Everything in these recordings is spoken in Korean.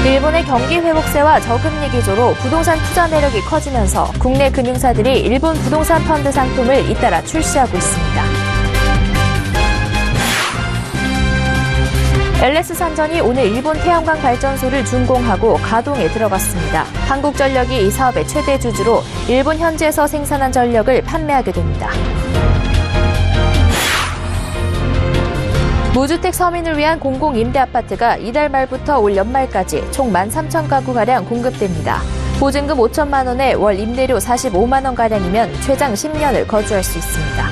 일본의 경기 회복세와 저금리 기조로 부동산 투자 매력이 커지면서 국내 금융사들이 일본 부동산 펀드 상품을 잇따라 출시하고 있습니다. LS산전이 오늘 일본 태양광 발전소를 준공하고 가동에 들어갔습니다. 한국전력이 이 사업의 최대 주주로 일본 현지에서 생산한 전력을 판매하게 됩니다. 무주택 서민을 위한 공공임대아파트가 이달 말부터 올 연말까지 총 13,000가구가량 공급됩니다. 보증금 5천만 원에 월 임대료 45만 원가량이면 최장 10년을 거주할 수 있습니다.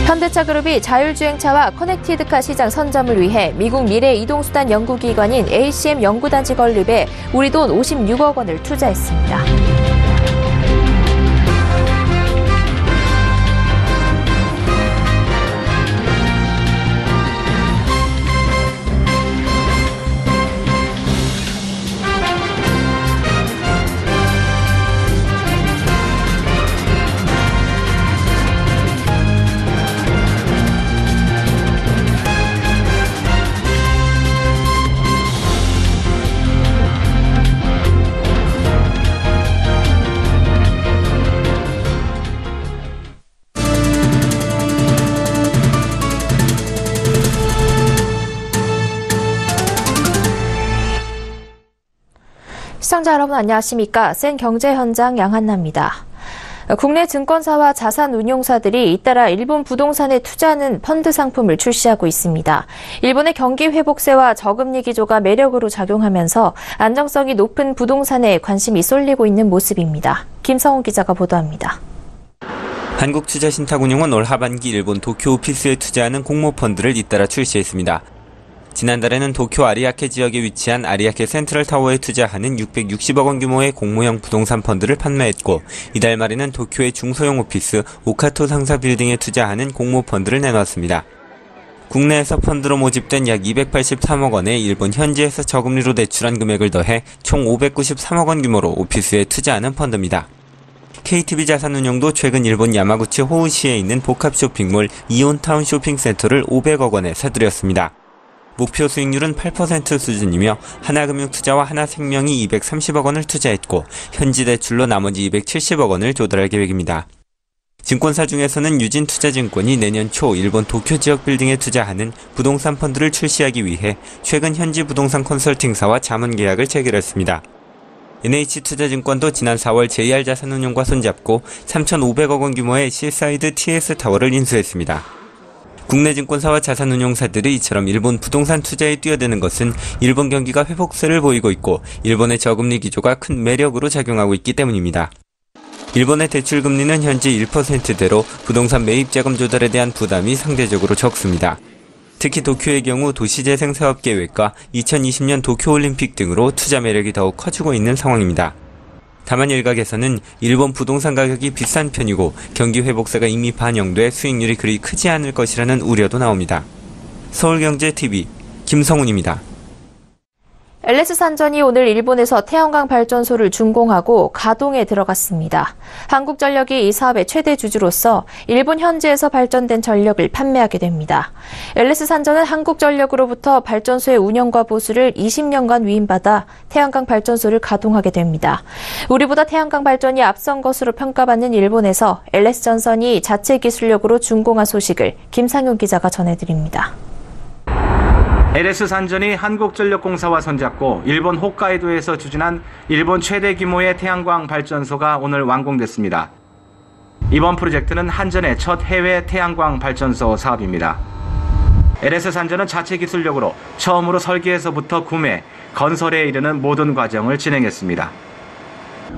현대차그룹이 자율주행차와 커넥티드카 시장 선점을 위해 미국 미래이동수단 연구기관인 ACM 연구단지 건립에 우리 돈 56억 원을 투자했습니다. 시청자 여러분 안녕하십니까? 센 경제 현장 양한나입니다. 국내 증권사와 자산운용사들이 잇따라 일본 부동산에 투자하는 펀드 상품을 출시하고 있습니다. 일본의 경기 회복세와 저금리 기조가 매력으로 작용하면서 안정성이 높은 부동산에 관심이 쏠리고 있는 모습입니다. 김성훈 기자가 보도합니다. 한국투자신탁운용은 올 하반기 일본 도쿄 오피스에 투자하는 공모펀드를 잇따라 출시했습니다. 지난달에는 도쿄 아리아케 지역에 위치한 아리아케 센트럴타워에 투자하는 660억 원 규모의 공모형 부동산 펀드를 판매했고 이달 말에는 도쿄의 중소형 오피스 오카토 상사 빌딩에 투자하는 공모펀드를 내놨습니다. 국내에서 펀드로 모집된 약 283억 원의 일본 현지에서 저금리로 대출한 금액을 더해 총 593억 원 규모로 오피스에 투자하는 펀드입니다. KTB 자산운용도 최근 일본 야마구치 호우시에 있는 복합 쇼핑몰 이온타운 쇼핑센터를 500억 원에 사들였습니다. 목표 수익률은 8% 수준이며 하나금융투자와 하나생명이 230억 원을 투자했고 현지 대출로 나머지 270억 원을 조달할 계획입니다. 증권사 중에서는 유진투자증권이 내년 초 일본 도쿄 지역 빌딩에 투자하는 부동산 펀드를 출시하기 위해 최근 현지 부동산 컨설팅사와 자문 계약을 체결했습니다. NH투자증권도 지난 4월 JR자산운용과 손잡고 3,500억 원 규모의 실사이드 TS타워를 인수했습니다. 국내 증권사와 자산운용사들이 이처럼 일본 부동산 투자에 뛰어드는 것은 일본 경기가 회복세를 보이고 있고 일본의 저금리 기조가 큰 매력으로 작용하고 있기 때문입니다. 일본의 대출금리는 현재 1%대로 부동산 매입자금 조달에 대한 부담이 상대적으로 적습니다. 특히 도쿄의 경우 도시재생사업계획과 2020년 도쿄올림픽 등으로 투자 매력이 더욱 커지고 있는 상황입니다. 다만 일각에서는 일본 부동산 가격이 비싼 편이고 경기 회복세가 이미 반영돼 수익률이 그리 크지 않을 것이라는 우려도 나옵니다. 서울경제TV 김성훈입니다. LS산전이 오늘 일본에서 태양광 발전소를 준공하고 가동에 들어갔습니다. 한국전력이 이 사업의 최대 주주로서 일본 현지에서 발전된 전력을 판매하게 됩니다. LS산전은 한국전력으로부터 발전소의 운영과 보수를 20년간 위임받아 태양광 발전소를 가동하게 됩니다. 우리보다 태양광 발전이 앞선 것으로 평가받는 일본에서 LS전선이 자체 기술력으로 준공한 소식을 김상용 기자가 전해드립니다. LS산전이 한국전력공사와 손잡고 일본 홋카이도에서 추진한 일본 최대 규모의 태양광 발전소가 오늘 완공됐습니다. 이번 프로젝트는 한전의 첫 해외 태양광 발전소 사업입니다. LS산전은 자체 기술력으로 처음으로 설계에서부터 구매, 건설에 이르는 모든 과정을 진행했습니다.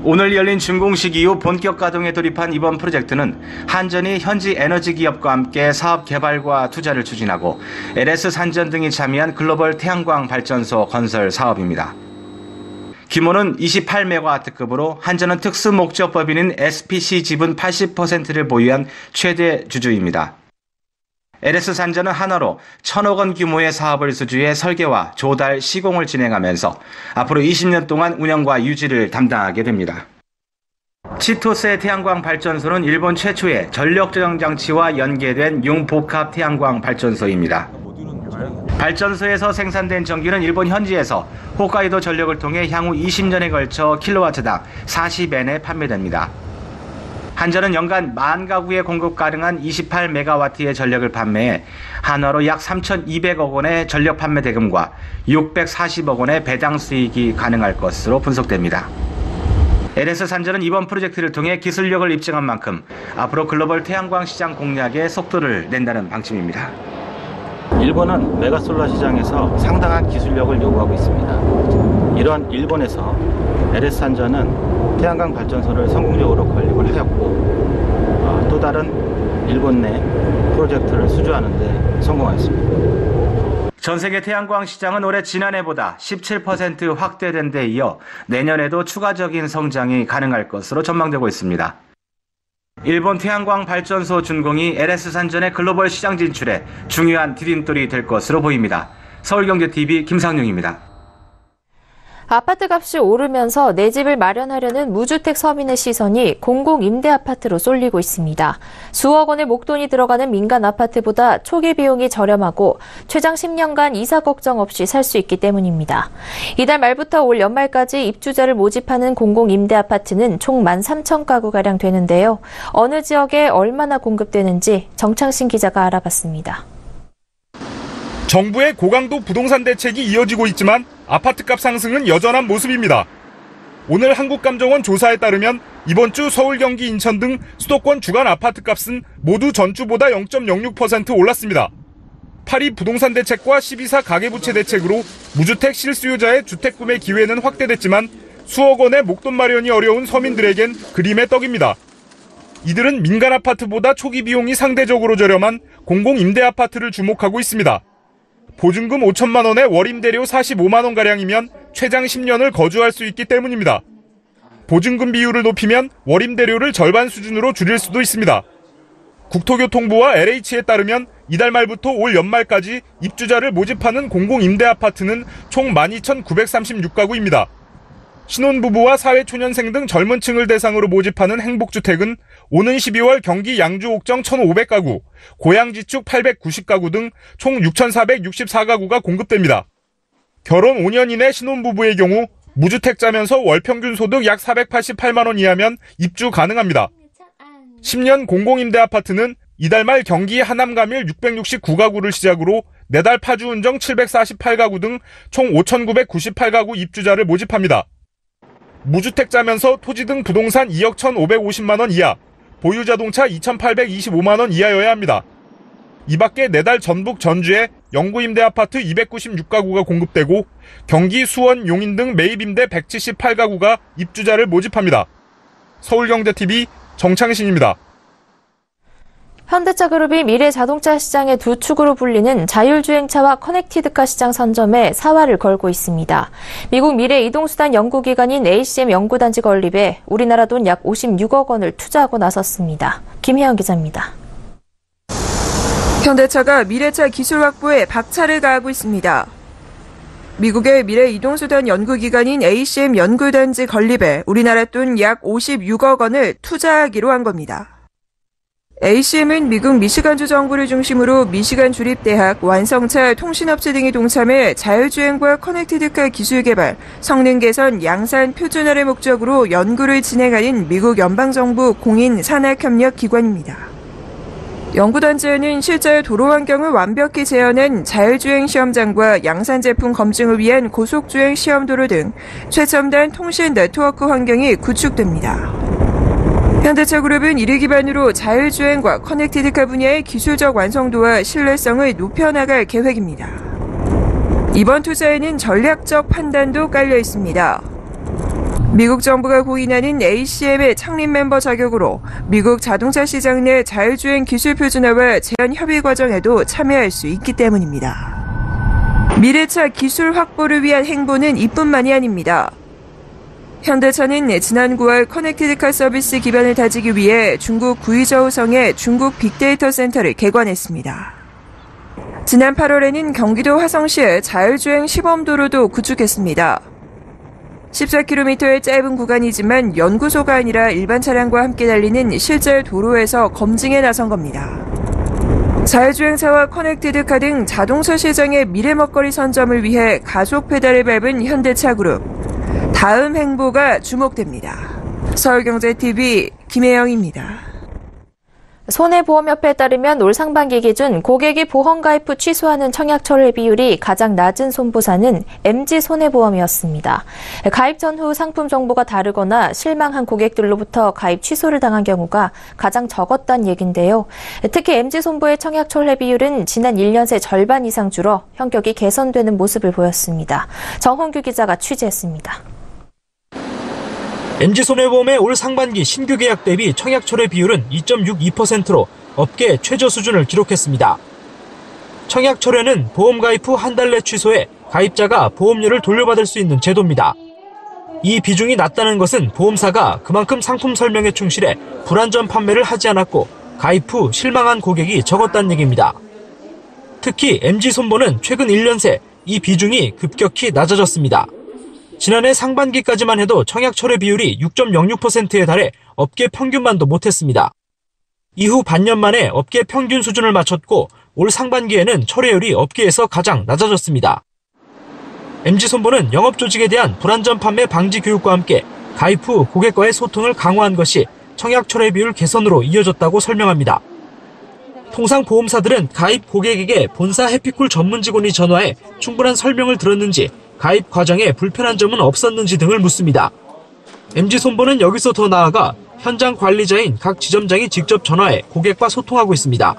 오늘 열린 준공식 이후 본격 가동에 돌입한 이번 프로젝트는 한전이 현지 에너지 기업과 함께 사업 개발과 투자를 추진하고 LS산전 등이 참여한 글로벌 태양광 발전소 건설 사업입니다. 규모는 28메가와트급으로 한전은 특수 목적법인인 SPC 지분 80%를 보유한 최대 주주입니다. LS산전은 하나로 1,000억 원 규모의 사업을 수주해 설계와 조달, 시공을 진행하면서 앞으로 20년 동안 운영과 유지를 담당하게 됩니다. 치토세 태양광 발전소는 일본 최초의 전력 저장 장치와 연계된 융복합 태양광 발전소입니다. 발전소에서 생산된 전기는 일본 현지에서 홋카이도 전력을 통해 향후 20년에 걸쳐 킬로와트당 40엔에 판매됩니다. 한전은 연간 10,000가구에 공급 가능한 28메가와트의 전력을 판매해 한화로 약 3,200억 원의 전력 판매 대금과 640억 원의 배당 수익이 가능할 것으로 분석됩니다. LS산전은 이번 프로젝트를 통해 기술력을 입증한 만큼 앞으로 글로벌 태양광 시장 공략에 속도를 낸다는 방침입니다. 일본은 메가솔라 시장에서 상당한 기술력을 요구하고 있습니다. 이런 일본에서 LS산전은 태양광 발전소를 성공적으로 건립을 하였고 또 다른 일본 내 프로젝트를 수주하는 데 성공하였습니다. 전 세계 태양광 시장은 올해 지난해보다 17% 확대된 데 이어 내년에도 추가적인 성장이 가능할 것으로 전망되고 있습니다. 일본 태양광 발전소 준공이 LS산전의 글로벌 시장 진출에 중요한 디딤돌이 될 것으로 보입니다. 서울경제TV 김상용입니다. 아파트 값이 오르면서 내 집을 마련하려는 무주택 서민의 시선이 공공임대아파트로 쏠리고 있습니다. 수억 원의 목돈이 들어가는 민간 아파트보다 초기 비용이 저렴하고 최장 10년간 이사 걱정 없이 살 수 있기 때문입니다. 이달 말부터 올 연말까지 입주자를 모집하는 공공임대아파트는 총 13,000가구가량 되는데요. 어느 지역에 얼마나 공급되는지 정창신 기자가 알아봤습니다. 정부의 고강도 부동산 대책이 이어지고 있지만 아파트값 상승은 여전한 모습입니다. 오늘 한국감정원 조사에 따르면 이번 주 서울, 경기, 인천 등 수도권 주간 아파트값은 모두 전주보다 0.06% 올랐습니다. 8.2 부동산 대책과 12.4 가계부채 대책으로 무주택 실수요자의 주택 구매 기회는 확대됐지만 수억 원의 목돈 마련이 어려운 서민들에겐 그림의 떡입니다. 이들은 민간 아파트보다 초기 비용이 상대적으로 저렴한 공공임대아파트를 주목하고 있습니다. 보증금 5천만 원에 월임대료 45만 원가량이면 최장 10년을 거주할 수 있기 때문입니다. 보증금 비율을 높이면 월임대료를 절반 수준으로 줄일 수도 있습니다. 국토교통부와 LH에 따르면 이달 말부터 올 연말까지 입주자를 모집하는 공공임대아파트는 총 12,936가구입니다. 신혼부부와 사회초년생 등 젊은 층을 대상으로 모집하는 행복주택은 오는 12월 경기 양주 옥정 1,500가구, 고양지축 890가구 등 총 6,464가구가 공급됩니다. 결혼 5년 이내 신혼부부의 경우 무주택자면서 월평균 소득 약 488만 원 이하면 입주 가능합니다. 10년 공공임대아파트는 이달 말 경기 하남 가밀 669가구를 시작으로 내달 파주 운정 748가구 등 총 5,998가구 입주자를 모집합니다. 무주택자면서 토지 등 부동산 2억 1,550만 원 이하, 보유자동차 2,825만 원 이하여야 합니다. 이 밖에 내달 전북 전주에 영구임대아파트 296가구가 공급되고 경기 수원 용인 등 매입임대 178가구가 입주자를 모집합니다. 서울경제TV 정창신입니다. 현대차그룹이 미래 자동차 시장의 두 축으로 불리는 자율주행차와 커넥티드카 시장 선점에 사활을 걸고 있습니다. 미국 미래 이동수단 연구기관인 ACM 연구단지 건립에 우리나라 돈 약 56억 원을 투자하고 나섰습니다. 김혜영 기자입니다. 현대차가 미래차 기술 확보에 박차를 가하고 있습니다. 미국의 미래 이동수단 연구기관인 ACM 연구단지 건립에 우리나라 돈 약 56억 원을 투자하기로 한 겁니다. ACM은 미국 미시간주 정부를 중심으로 미시간 주립대학, 완성차, 통신업체 등이 동참해 자율주행과 커넥티드카 기술 개발, 성능 개선, 양산 표준화를 목적으로 연구를 진행하는 미국 연방정부 공인 산학협력기관입니다. 연구단지에는 실제 도로 환경을 완벽히 재현한 자율주행 시험장과 양산 제품 검증을 위한 고속주행 시험도로 등 최첨단 통신 네트워크 환경이 구축됩니다. 현대차그룹은 이를 기반으로 자율주행과 커넥티드카 분야의 기술적 완성도와 신뢰성을 높여나갈 계획입니다. 이번 투자에는 전략적 판단도 깔려 있습니다. 미국 정부가 고인하는 ACM의 창립 멤버 자격으로 미국 자동차 시장 내 자율주행 기술 표준화와 제한 협의 과정에도 참여할 수 있기 때문입니다. 미래차 기술 확보를 위한 행보는 이뿐만이 아닙니다. 현대차는 지난 9월 커넥티드카 서비스 기반을 다지기 위해 중국 구이저우성에 중국 빅데이터 센터를 개관했습니다. 지난 8월에는 경기도 화성시에 자율주행 시범도로도 구축했습니다. 14km의 짧은 구간이지만 연구소가 아니라 일반 차량과 함께 달리는 실제 도로에서 검증에 나선 겁니다. 자율주행차와 커넥티드카 등 자동차 시장의 미래 먹거리 선점을 위해 가속 페달을 밟은 현대차그룹. 다음 행보가 주목됩니다. 서울경제TV 김혜영입니다. 손해보험협회에 따르면 올 상반기 기준 고객이 보험가입 후 취소하는 청약철회 비율이 가장 낮은 손보사는 MG손해보험이었습니다. 가입 전후 상품 정보가 다르거나 실망한 고객들로부터 가입 취소를 당한 경우가 가장 적었다는 얘긴데요. 특히 MG손보의 청약철회 비율은 지난 1년 새 절반 이상 줄어 현격이 개선되는 모습을 보였습니다. 정홍규 기자가 취재했습니다. MG손해보험의 올 상반기 신규 계약 대비 청약철회 비율은 2.62%로 업계 최저 수준을 기록했습니다. 청약철회는 보험 가입 후 한 달 내 취소해 가입자가 보험료를 돌려받을 수 있는 제도입니다. 이 비중이 낮다는 것은 보험사가 그만큼 상품 설명에 충실해 불안전 판매를 하지 않았고 가입 후 실망한 고객이 적었다는 얘기입니다. 특히 MG손보는 최근 1년 새 이 비중이 급격히 낮아졌습니다. 지난해 상반기까지만 해도 청약철회 비율이 6.06%에 달해 업계 평균만도 못했습니다. 이후 반년 만에 업계 평균 수준을 맞췄고 올 상반기에는 철회율이 업계에서 가장 낮아졌습니다. MG손보는 영업조직에 대한 불안전 판매 방지 교육과 함께 가입 후 고객과의 소통을 강화한 것이 청약철회 비율 개선으로 이어졌다고 설명합니다. 통상 보험사들은 가입 고객에게 본사 해피쿨 전문 직원이 전화해 충분한 설명을 들었는지 가입 과정에 불편한 점은 없었는지 등을 묻습니다. MG손보는 여기서 더 나아가 현장 관리자인 각 지점장이 직접 전화해 고객과 소통하고 있습니다.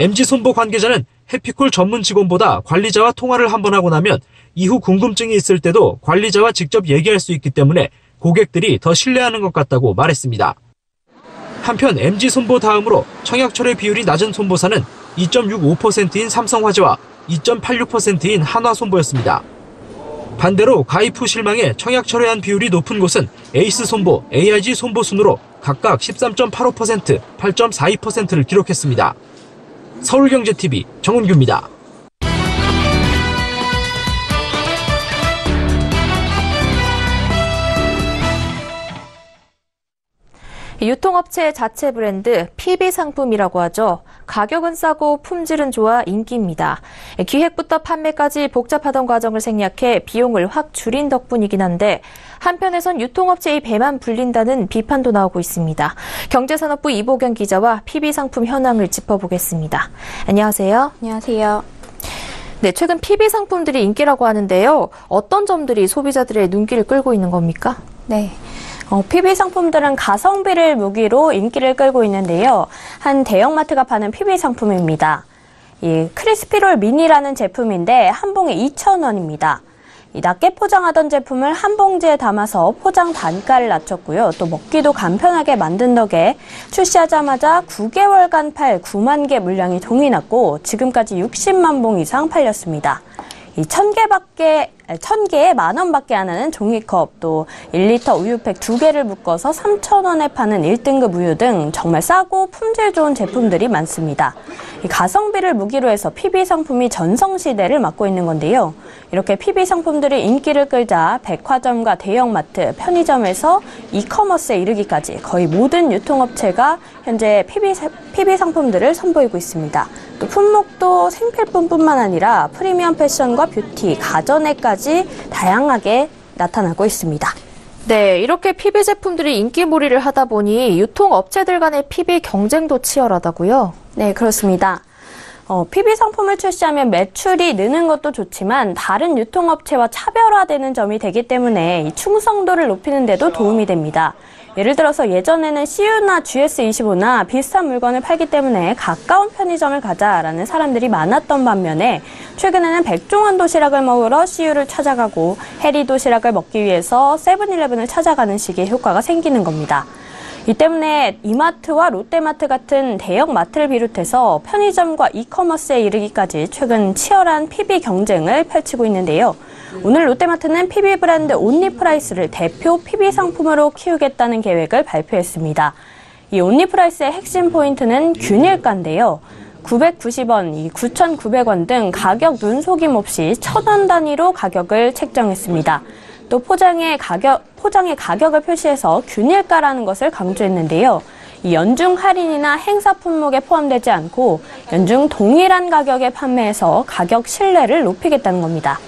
MG손보 관계자는 해피쿨 전문 직원보다 관리자와 통화를 한번 하고 나면 이후 궁금증이 있을 때도 관리자와 직접 얘기할 수 있기 때문에 고객들이 더 신뢰하는 것 같다고 말했습니다. 한편 MG손보 다음으로 청약철회 비율이 낮은 손보사는 2.65%인 삼성화재와 2.86%인 한화손보였습니다. 반대로 가입 후 실망해 청약철회한 비율이 높은 곳은 에이스손보, AIG손보 순으로 각각 13.85%, 8.42%를 기록했습니다. 서울경제TV 정은규입니다. 유통업체 자체 브랜드 PB 상품이라고 하죠. 가격은 싸고 품질은 좋아 인기입니다. 기획부터 판매까지 복잡하던 과정을 생략해 비용을 확 줄인 덕분이긴 한데 한편에선 유통업체의 배만 불린다는 비판도 나오고 있습니다. 경제산업부 이보경 기자와 PB 상품 현황을 짚어보겠습니다. 안녕하세요. 안녕하세요. 네, 최근 PB 상품들이 인기라고 하는데요. 어떤 점들이 소비자들의 눈길을 끌고 있는 겁니까? 네. PB 상품들은 가성비를 무기로 인기를 끌고 있는데요. 한 대형마트가 파는 PB 상품입니다. 이 크리스피롤 미니라는 제품인데 한 봉에 2,000원입니다. 낮게 포장하던 제품을 한 봉지에 담아서 포장 단가를 낮췄고요. 또 먹기도 간편하게 만든 덕에 출시하자마자 9개월간 팔 9만 개 물량이 동이 났고 지금까지 60만 봉 이상 팔렸습니다. 이 1,000개에 10,000원밖에 안 하는 종이컵, 또 1리터 우유팩 2개를 묶어서 3,000원에 파는 1등급 우유 등 정말 싸고 품질 좋은 제품들이 많습니다. 이 가성비를 무기로 해서 PB 상품이 전성시대를 맞고 있는 건데요. 이렇게 PB 상품들이 인기를 끌자 백화점과 대형마트, 편의점에서 이커머스에 이르기까지 거의 모든 유통업체가 현재 PB 상품들을 선보이고 있습니다. 또 품목도 생필품뿐만 아니라 프리미엄 패션과 뷰티, 가전에까지 다양하게 나타나고 있습니다. 네, 이렇게 PB 제품들이 인기몰이를 하다 보니 유통업체들 간의 PB 경쟁도 치열하다고요? 네, 그렇습니다. PB 상품을 출시하면 매출이 느는 것도 좋지만 다른 유통업체와 차별화되는 점이 되기 때문에 이 충성도를 높이는 데도 도움이 됩니다. 예를 들어서 예전에는 CU나 GS25나 비슷한 물건을 팔기 때문에 가까운 편의점을 가자라는 사람들이 많았던 반면에 최근에는 백종원 도시락을 먹으러 CU를 찾아가고 해리 도시락을 먹기 위해서 세븐일레븐을 찾아가는 식의 효과가 생기는 겁니다. 이 때문에 이마트와 롯데마트 같은 대형 마트를 비롯해서 편의점과 이커머스에 이르기까지 최근 치열한 PB 경쟁을 펼치고 있는데요. 오늘 롯데마트는 PB 브랜드 온리프라이스를 대표 PB 상품으로 키우겠다는 계획을 발표했습니다. 이 온리프라이스의 핵심 포인트는 균일가인데요. 990원, 9,900원 등 가격 눈속임 없이 1,000원 단위로 가격을 책정했습니다. 또 포장의 가격을 표시해서 균일가라는 것을 강조했는데요. 이 연중 할인이나 행사 품목에 포함되지 않고 연중 동일한 가격에 판매해서 가격 신뢰를 높이겠다는 겁니다.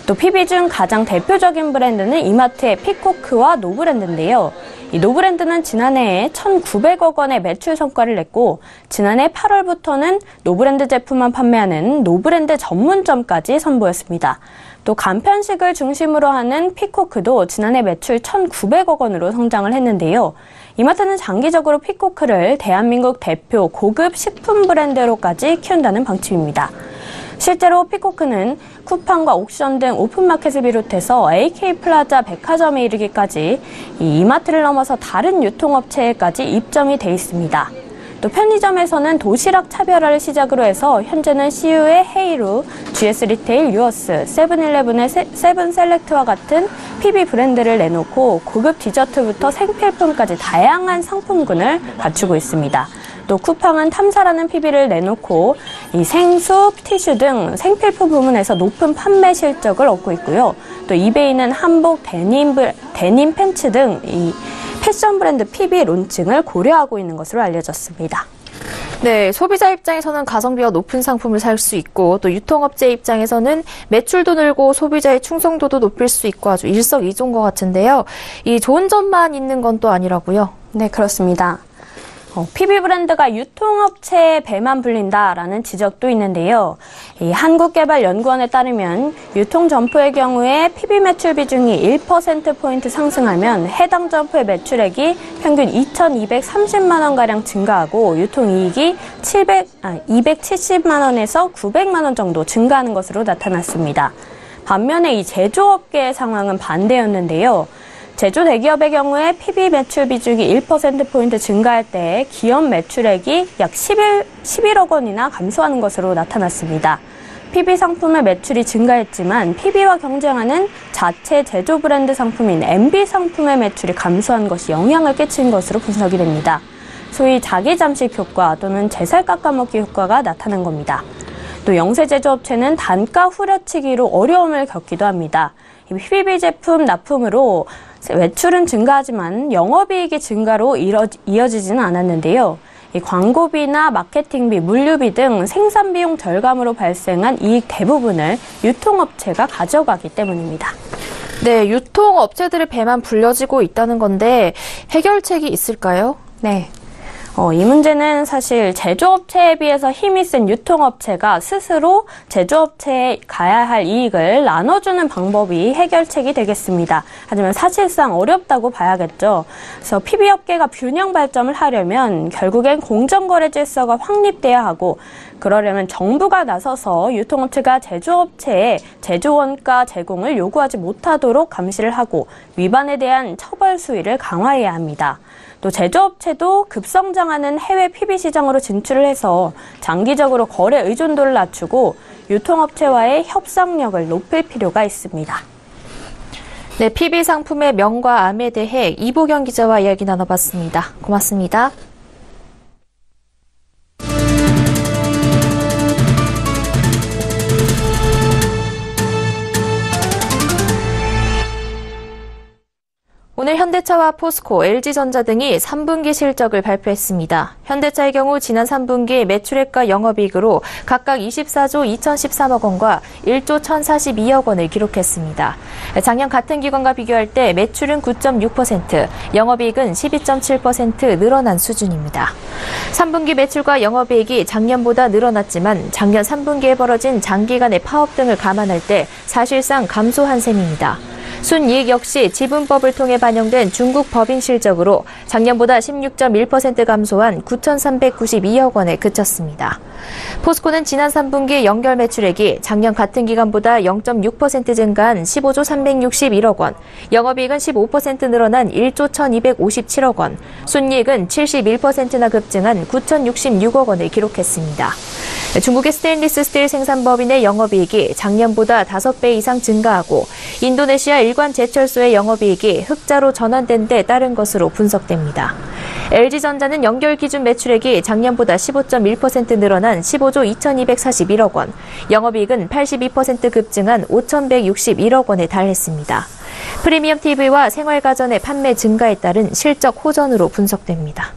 또 PB 중 가장 대표적인 브랜드는 이마트의 피코크와 노브랜드인데요. 이 노브랜드는 지난해에 1,900억 원의 매출 성과를 냈고 지난해 8월부터는 노브랜드 제품만 판매하는 노브랜드 전문점까지 선보였습니다. 또 간편식을 중심으로 하는 피코크도 지난해 매출 1,900억 원으로 성장을 했는데요. 이마트는 장기적으로 피코크를 대한민국 대표 고급 식품 브랜드로까지 키운다는 방침입니다. 실제로 피코크는 쿠팡과 옥션 등 오픈마켓을 비롯해서 AK플라자 백화점에 이르기까지 이 이마트를 넘어서 다른 유통업체에까지 입점이 돼 있습니다. 또 편의점에서는 도시락 차별화를 시작으로 해서 현재는 CU의 헤이루, GS 리테일 유어스, 세븐일레븐의 세븐셀렉트와 같은 PB 브랜드를 내놓고 고급 디저트부터 생필품까지 다양한 상품군을 갖추고 있습니다. 또 쿠팡은 탐사라는 PB를 내놓고 이 생수, 티슈 등 생필품 부문에서 높은 판매 실적을 얻고 있고요. 또 이베이는 한복, 데님 팬츠 등 이 패션 브랜드 PB 론칭을 고려하고 있는 것으로 알려졌습니다. 네, 소비자 입장에서는 가성비가 높은 상품을 살 수 있고 또 유통업체 입장에서는 매출도 늘고 소비자의 충성도도 높일 수 있고 아주 일석이조인 것 같은데요. 이 좋은 점만 있는 건 또 아니라고요? 네, 그렇습니다. PB 브랜드가 유통업체의 배만 불린다라는 지적도 있는데요. 이 한국개발연구원에 따르면 유통점포의 경우에 PB 매출 비중이 1%포인트 상승하면 해당 점포의 매출액이 평균 2,230만 원가량 증가하고 유통이익이 270만 원에서 900만 원 정도 증가하는 것으로 나타났습니다. 반면에 이 제조업계의 상황은 반대였는데요. 제조 대기업의 경우에 PB 매출 비중이 1%포인트 증가할 때 기업 매출액이 약 11억 원이나 감소하는 것으로 나타났습니다. PB 상품의 매출이 증가했지만 PB와 경쟁하는 자체 제조 브랜드 상품인 MB 상품의 매출이 감소한 것이 영향을 끼친 것으로 분석이 됩니다. 소위 자기 잠식 효과 또는 제살 깎아먹기 효과가 나타난 겁니다. 또 영세 제조업체는 단가 후려치기로 어려움을 겪기도 합니다. PB 제품 납품으로 매출은 증가하지만 영업이익이 증가로 이어지지는 않았는데요. 이 광고비나 마케팅비, 물류비 등 생산비용 절감으로 발생한 이익 대부분을 유통업체가 가져가기 때문입니다. 네, 유통업체들의 배만 불려지고 있다는 건데 해결책이 있을까요? 네. 이 문제는 사실 제조업체에 비해서 힘이 센 유통업체가 스스로 제조업체에 가야 할 이익을 나눠주는 방법이 해결책이 되겠습니다. 하지만 사실상 어렵다고 봐야겠죠. 그래서 PB업계가 균형 발전을 하려면 결국엔 공정거래 질서가 확립돼야 하고 그러려면 정부가 나서서 유통업체가 제조업체에 제조원가 제공을 요구하지 못하도록 감시를 하고 위반에 대한 처벌 수위를 강화해야 합니다. 또 제조업체도 급성장하는 해외 PB 시장으로 진출을 해서 장기적으로 거래 의존도를 낮추고 유통업체와의 협상력을 높일 필요가 있습니다. 네, PB 상품의 명과 암에 대해 이보경 기자와 이야기 나눠봤습니다. 고맙습니다. 오늘 현대차와 포스코, LG전자 등이 3분기 실적을 발표했습니다. 현대차의 경우 지난 3분기 매출액과 영업이익으로 각각 24조 2,013억 원과 1조 1,042억 원을 기록했습니다. 작년 같은 기간과 비교할 때 매출은 9.6%, 영업이익은 12.7% 늘어난 수준입니다. 3분기 매출과 영업이익이 작년보다 늘어났지만 작년 3분기에 벌어진 장기간의 파업 등을 감안할 때 사실상 감소한 셈입니다. 순이익 역시 지분법을 통해 반영된 중국 법인 실적으로 작년보다 16.1% 감소한 9,392억 원에 그쳤습니다. 포스코는 지난 3분기 연결 매출액이 작년 같은 기간보다 0.6% 증가한 15조 361억 원, 영업이익은 15% 늘어난 1조 1,257억 원, 순이익은 71%나 급증한 9,066억 원을 기록했습니다. 중국의 스테인리스 스틸 생산법인의 영업이익이 작년보다 5배 이상 증가하고 인도네시아 일관 제철소의 영업이익이 흑자로 전환된 데 따른 것으로 분석됩니다. LG전자는 연결 기준 매출액이 작년보다 15.1% 늘어난 15조 2,241억 원, 영업이익은 82% 급증한 5,161억 원에 달했습니다. 프리미엄 TV와 생활가전의 판매 증가에 따른 실적 호전으로 분석됩니다.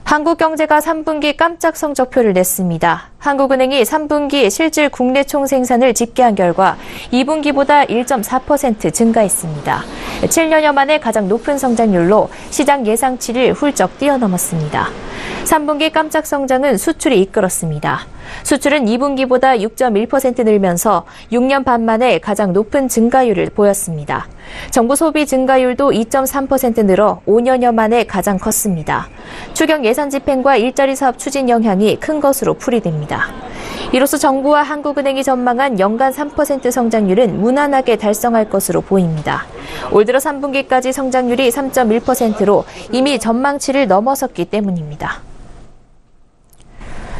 한국경제가 3분기 깜짝 성적표를 냈습니다. 한국은행이 3분기 실질 국내 총생산을 집계한 결과 2분기보다 1.4% 증가했습니다. 7년여 만에 가장 높은 성장률로 시장 예상치를 훌쩍 뛰어넘었습니다. 3분기 깜짝 성장은 수출이 이끌었습니다. 수출은 2분기보다 6.1% 늘면서 6년 반 만에 가장 높은 증가율을 보였습니다. 정부 소비 증가율도 2.3% 늘어 5년여 만에 가장 컸습니다. 추경 예산 집행과 일자리 사업 추진 영향이 큰 것으로 풀이됩니다. 이로써 정부와 한국은행이 전망한 연간 3% 성장률은 무난하게 달성할 것으로 보입니다. 올 들어 3분기까지 성장률이 3.1%로 이미 전망치를 넘어섰기 때문입니다.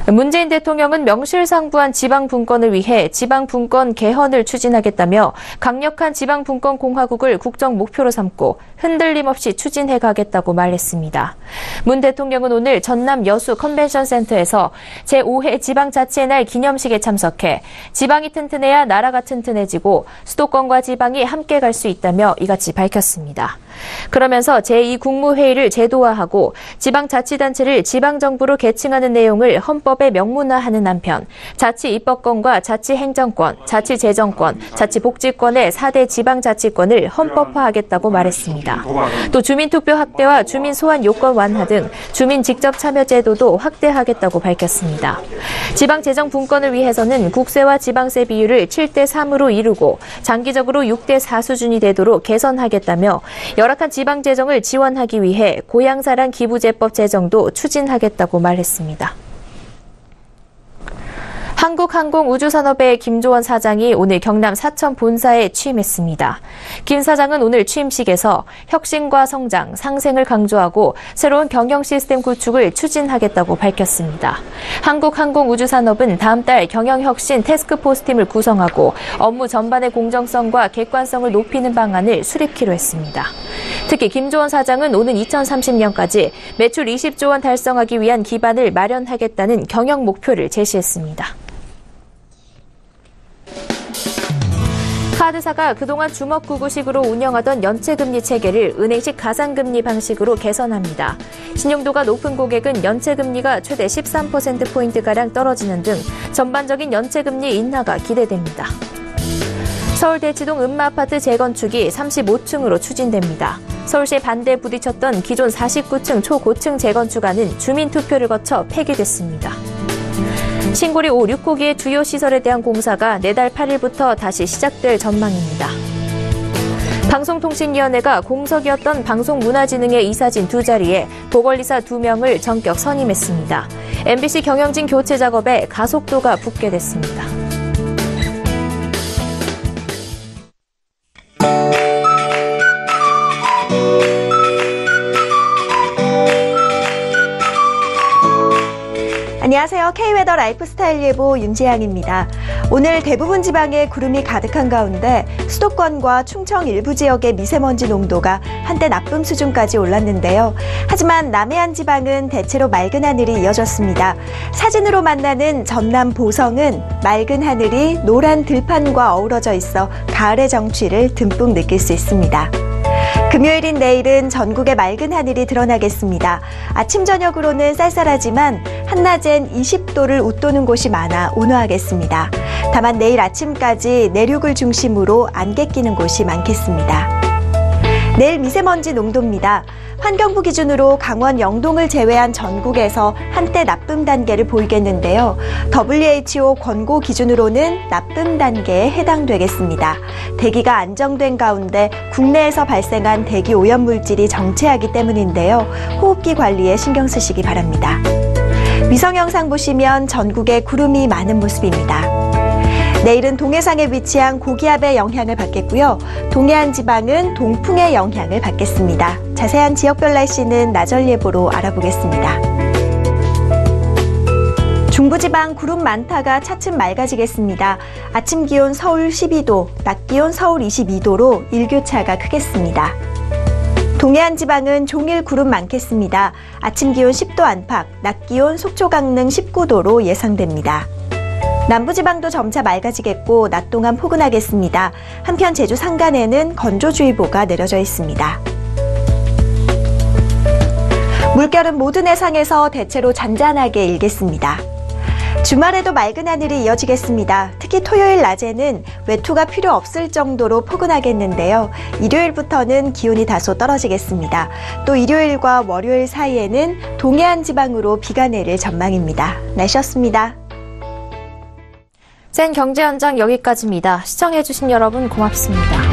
문재인 대통령은 명실상부한 지방분권을 위해 지방분권 개헌을 추진하겠다며 강력한 지방분권 공화국을 국정 목표로 삼고 흔들림 없이 추진해 가겠다고 말했습니다. 문 대통령은 오늘 전남 여수 컨벤션센터에서 제5회 지방자치의 날 기념식에 참석해 지방이 튼튼해야 나라가 튼튼해지고 수도권과 지방이 함께 갈 수 있다며 이같이 밝혔습니다. 그러면서 제2국무회의를 제도화하고 지방자치단체를 지방정부로 계층하는 내용을 헌법에 명문화하는 한편 자치입법권과 자치행정권, 자치재정권, 자치복지권의 4대 지방자치권을 헌법화하겠다고 말했습니다. 또 주민투표 확대와 주민소환 요건 완화 등 주민 직접 참여 제도도 확대하겠다고 밝혔습니다. 지방재정 분권을 위해서는 국세와 지방세 비율을 7대3으로 이루고 장기적으로 6대4 수준이 되도록 개선하겠다며 열악한 지방재정을 지원하기 위해 고향사랑 기부제법 제정도 추진하겠다고 말했습니다. 한국항공우주산업의 김조원 사장이 오늘 경남 사천 본사에 취임했습니다. 김 사장은 오늘 취임식에서 혁신과 성장, 상생을 강조하고 새로운 경영 시스템 구축을 추진하겠다고 밝혔습니다. 한국항공우주산업은 다음 달 경영혁신 태스크포스팀을 구성하고 업무 전반의 공정성과 객관성을 높이는 방안을 수립키로 했습니다. 특히 김조원 사장은 오는 2030년까지 매출 20조 원 달성하기 위한 기반을 마련하겠다는 경영 목표를 제시했습니다. 카드사가 그동안 주먹구구식으로 운영하던 연체금리 체계를 은행식 가상금리 방식으로 개선합니다. 신용도가 높은 고객은 연체금리가 최대 13%포인트가량 떨어지는 등 전반적인 연체금리 인하가 기대됩니다. 서울 대치동 음마아파트 재건축이 35층으로 추진됩니다. 서울시에 반대에 부딪혔던 기존 49층 초고층 재건축안은 주민투표를 거쳐 폐기됐습니다. 신고리 5, 6호기의 주요 시설에 대한 공사가 내달 8일부터 다시 시작될 전망입니다. 방송통신위원회가 공석이었던 방송문화진흥의 이사진 2자리에 보궐이사 2명을 전격 선임했습니다. MBC 경영진 교체 작업에 가속도가 붙게 됐습니다. 안녕하세요. K웨더 라이프스타일 예보 윤지향입니다. 오늘 대부분 지방에 구름이 가득한 가운데 수도권과 충청 일부 지역의 미세먼지 농도가 한때 나쁨 수준까지 올랐는데요. 하지만 남해안 지방은 대체로 맑은 하늘이 이어졌습니다. 사진으로 만나는 전남 보성은 맑은 하늘이 노란 들판과 어우러져 있어 가을의 정취를 듬뿍 느낄 수 있습니다. 금요일인 내일은 전국에 맑은 하늘이 드러나겠습니다. 아침 저녁으로는 쌀쌀하지만 한낮엔 20도를 웃도는 곳이 많아 온화하겠습니다. 다만 내일 아침까지 내륙을 중심으로 안개 끼는 곳이 많겠습니다. 내일 미세먼지 농도입니다. 환경부 기준으로 강원 영동을 제외한 전국에서 한때 나쁨 단계를 보이겠는데요. WHO 권고 기준으로는 나쁨 단계에 해당되겠습니다. 대기가 안정된 가운데 국내에서 발생한 대기 오염 물질이 정체하기 때문인데요. 호흡기 관리에 신경 쓰시기 바랍니다. 위성 영상 보시면 전국에 구름이 많은 모습입니다. 내일은 동해상에 위치한 고기압의 영향을 받겠고요. 동해안 지방은 동풍의 영향을 받겠습니다. 자세한 지역별 날씨는 나절 예보로 알아보겠습니다. 중부지방 구름 많다가 차츰 맑아지겠습니다. 아침 기온 서울 12도, 낮 기온 서울 22도로 일교차가 크겠습니다. 동해안 지방은 종일 구름 많겠습니다. 아침 기온 10도 안팎, 낮 기온 속초 강릉 19도로 예상됩니다. 남부지방도 점차 맑아지겠고 낮 동안 포근하겠습니다. 한편 제주 산간에는 건조주의보가 내려져 있습니다. 물결은 모든 해상에서 대체로 잔잔하게 일겠습니다. 주말에도 맑은 하늘이 이어지겠습니다. 특히 토요일 낮에는 외투가 필요 없을 정도로 포근하겠는데요. 일요일부터는 기온이 다소 떨어지겠습니다. 또 일요일과 월요일 사이에는 동해안 지방으로 비가 내릴 전망입니다. 날씨였습니다. 센 경제 현장 여기까지입니다. 시청해주신 여러분 고맙습니다.